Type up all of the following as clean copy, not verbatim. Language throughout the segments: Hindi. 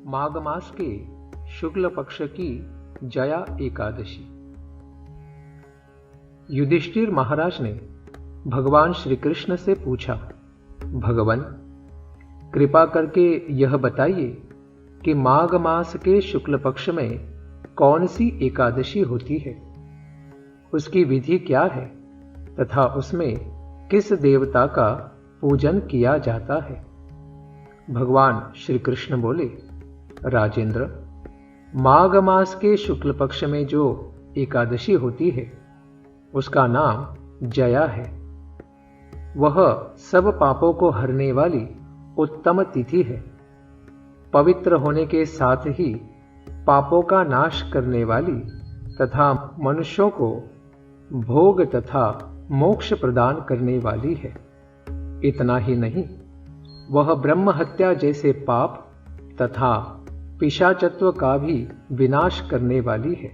माघ मास के शुक्ल पक्ष की जया एकादशी। युधिष्ठिर महाराज ने भगवान श्री कृष्ण से पूछा, भगवान कृपा करके यह बताइए कि माघ मास के शुक्ल पक्ष में कौन सी एकादशी होती है, उसकी विधि क्या है तथा उसमें किस देवता का पूजन किया जाता है। भगवान श्री कृष्ण बोले, राजेंद्र, माघ मास के शुक्ल पक्ष में जो एकादशी होती है उसका नाम जया है। वह सब पापों को हरने वाली उत्तम तिथि है। पवित्र होने के साथ ही पापों का नाश करने वाली तथा मनुष्यों को भोग तथा मोक्ष प्रदान करने वाली है। इतना ही नहीं, वह ब्रह्म हत्या जैसे पाप तथा पिशाचत्व का भी विनाश करने वाली है।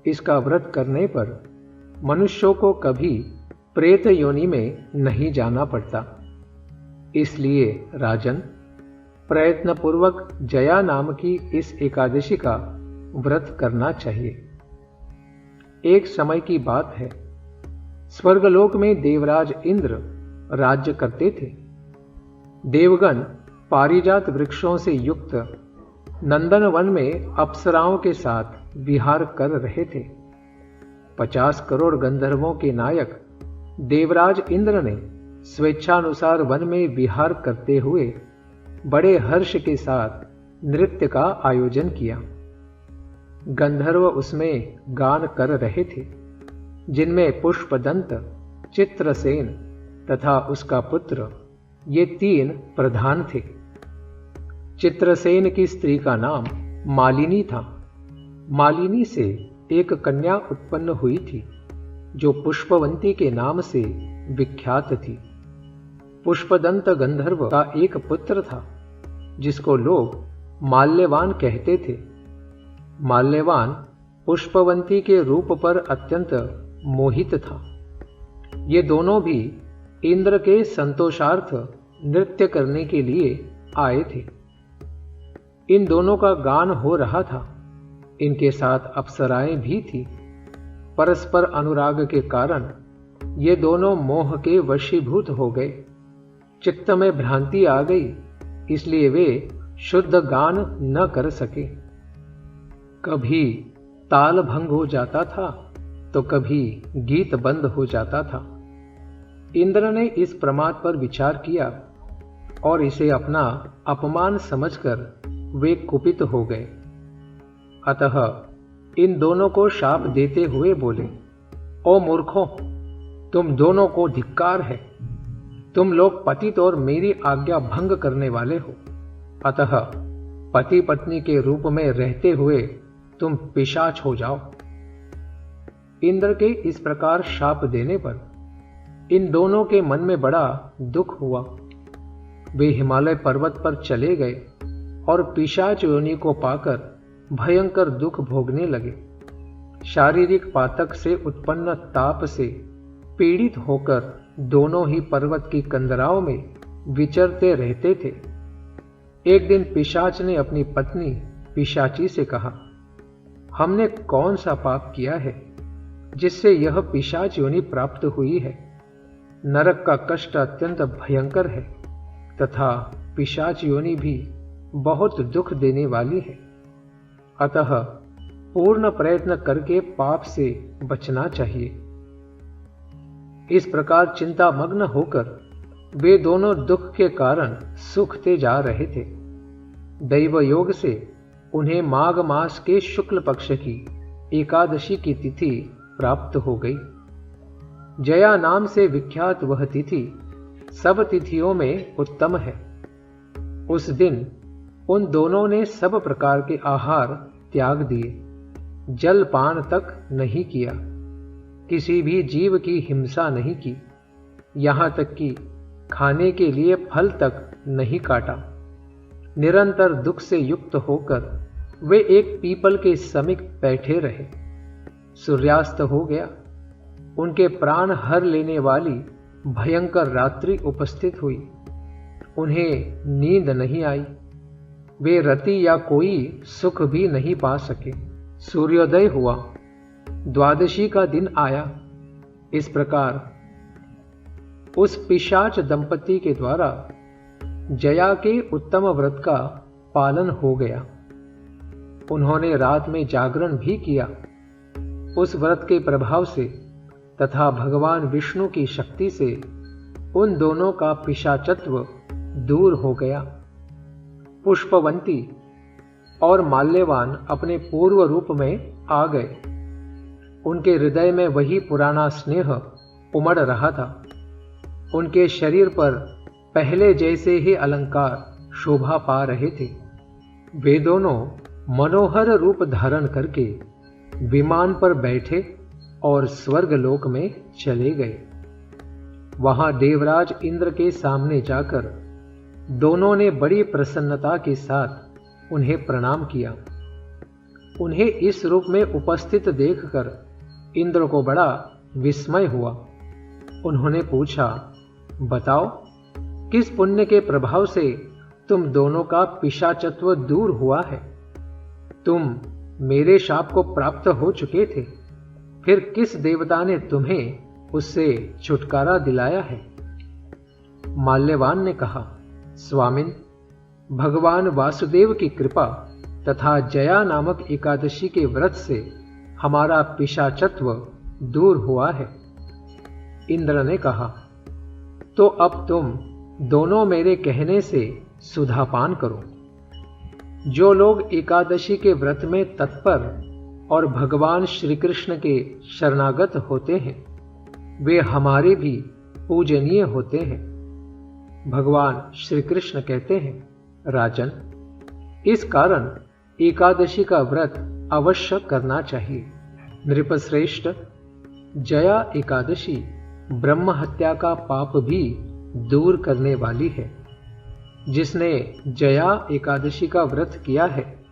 इसका व्रत करने पर मनुष्यों को कभी प्रेत योनि में नहीं जाना पड़ता। इसलिए राजन, प्रयत्नपूर्वक जया नाम की इस एकादशी का व्रत करना चाहिए। एक समय की बात है, स्वर्गलोक में देवराज इंद्र राज्य करते थे। देवगण पारिजात वृक्षों से युक्त नंदन वन में अप्सराओं के साथ विहार कर रहे थे। 50 करोड़ गंधर्वों के नायक देवराज इंद्र ने स्वेच्छानुसार वन में विहार करते हुए बड़े हर्ष के साथ नृत्य का आयोजन किया। गंधर्व उसमें गान कर रहे थे, जिनमें पुष्पदंत, चित्रसेन तथा उसका पुत्र, ये 3 प्रधान थे। चित्रसेन की स्त्री का नाम मालिनी था। मालिनी से एक कन्या उत्पन्न हुई थी जो पुष्पवंती के नाम से विख्यात थी। पुष्पदंत गंधर्व का एक पुत्र था जिसको लोग माल्यवान कहते थे। माल्यवान पुष्पवंती के रूप पर अत्यंत मोहित था। ये दोनों भी इंद्र के संतोषार्थ नृत्य करने के लिए आए थे। इन दोनों का गान हो रहा था। इनके साथ अप्सराएं भी थी। परस्पर अनुराग के कारण ये दोनों मोह के वशीभूत हो गए। चित्त में भ्रांति आ गई, इसलिए वे शुद्ध गान न कर सके। कभी ताल भंग हो जाता था तो कभी गीत बंद हो जाता था। इंद्र ने इस प्रमाद पर विचार किया और इसे अपना अपमान समझकर वे कुपित हो गए। अतः इन दोनों को शाप देते हुए बोले, ओ मूर्खों, तुम दोनों को धिक्कार है। तुम लोग पतित और मेरी आज्ञा भंग करने वाले हो। अतः पति पत्नी के रूप में रहते हुए तुम पिशाच हो जाओ। इंद्र के इस प्रकार शाप देने पर इन दोनों के मन में बड़ा दुख हुआ। वे हिमालय पर्वत पर चले गए और पिशाच योनि को पाकर भयंकर दुख भोगने लगे। शारीरिक पातक से उत्पन्न ताप से पीड़ित होकर दोनों ही पर्वत की कंदराओं में विचरते रहते थे। एक दिन पिशाच ने अपनी पत्नी पिशाची से कहा, हमने कौन सा पाप किया है जिससे यह पिशाच योनि प्राप्त हुई है। नरक का कष्ट अत्यंत भयंकर है तथा पिशाच योनि भी बहुत दुख देने वाली है। अतः पूर्ण प्रयत्न करके पाप से बचना चाहिए। इस प्रकार चिंतामग्न होकर वे दोनों दुख के कारण सूखते जा रहे थे। दैव योग से उन्हें माघ मास के शुक्ल पक्ष की एकादशी की तिथि प्राप्त हो गई। जया नाम से विख्यात वह तिथि सब तिथियों में उत्तम है। उस दिन उन दोनों ने सब प्रकार के आहार त्याग दिए, जल पान तक नहीं किया, किसी भी जीव की हिंसा नहीं की, यहां तक कि खाने के लिए फल तक नहीं काटा। निरंतर दुख से युक्त होकर वे एक पीपल के समीप बैठे रहे। सूर्यास्त हो गया। उनके प्राण हर लेने वाली भयंकर रात्रि उपस्थित हुई। उन्हें नींद नहीं आई। वे रति या कोई सुख भी नहीं पा सके। सूर्योदय हुआ, द्वादशी का दिन आया। इस प्रकार उस पिशाच दंपति के द्वारा जया के उत्तम व्रत का पालन हो गया। उन्होंने रात में जागरण भी किया। उस व्रत के प्रभाव से तथा भगवान विष्णु की शक्ति से उन दोनों का पिशाचत्व दूर हो गया। पुष्पवंती और माल्यवान अपने पूर्व रूप में आ गए। उनके हृदय में वही पुराना स्नेह उमड़ रहा था। उनके शरीर पर पहले जैसे ही अलंकार शोभा पा रहे थे। वे दोनों मनोहर रूप धारण करके विमान पर बैठे और स्वर्गलोक में चले गए। वहां देवराज इंद्र के सामने जाकर दोनों ने बड़ी प्रसन्नता के साथ उन्हें प्रणाम किया। उन्हें इस रूप में उपस्थित देखकर इंद्र को बड़ा विस्मय हुआ। उन्होंने पूछा, बताओ, किस पुण्य के प्रभाव से तुम दोनों का पिशाचत्व दूर हुआ है? तुम मेरे शाप को प्राप्त हो चुके थे, फिर किस देवता ने तुम्हें उससे छुटकारा दिलाया है? माल्यवान ने कहा, स्वामिन, भगवान वासुदेव की कृपा तथा जया नामक एकादशी के व्रत से हमारा पिशाचत्व दूर हुआ है। इंद्र ने कहा, तो अब तुम दोनों मेरे कहने से सुधापान करो। जो लोग एकादशी के व्रत में तत्पर और भगवान श्री कृष्ण के शरणागत होते हैं, वे हमारे भी पूजनीय होते हैं। भगवान श्री कृष्ण कहते हैं, राजन, इस कारण एकादशी का व्रत अवश्य करना चाहिए। नृपश्रेष्ठ, जया एकादशी ब्रह्म हत्या का पाप भी दूर करने वाली है। जिसने जया एकादशी का व्रत किया है,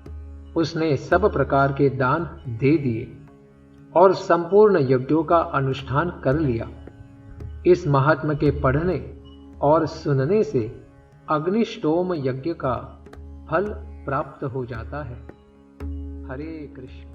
उसने सब प्रकार के दान दे दिए और संपूर्ण यज्ञों का अनुष्ठान कर लिया। इस महात्म्य के पढ़ने और सुनने से अग्निष्टोम यज्ञ का फल प्राप्त हो जाता है। हरे कृष्ण।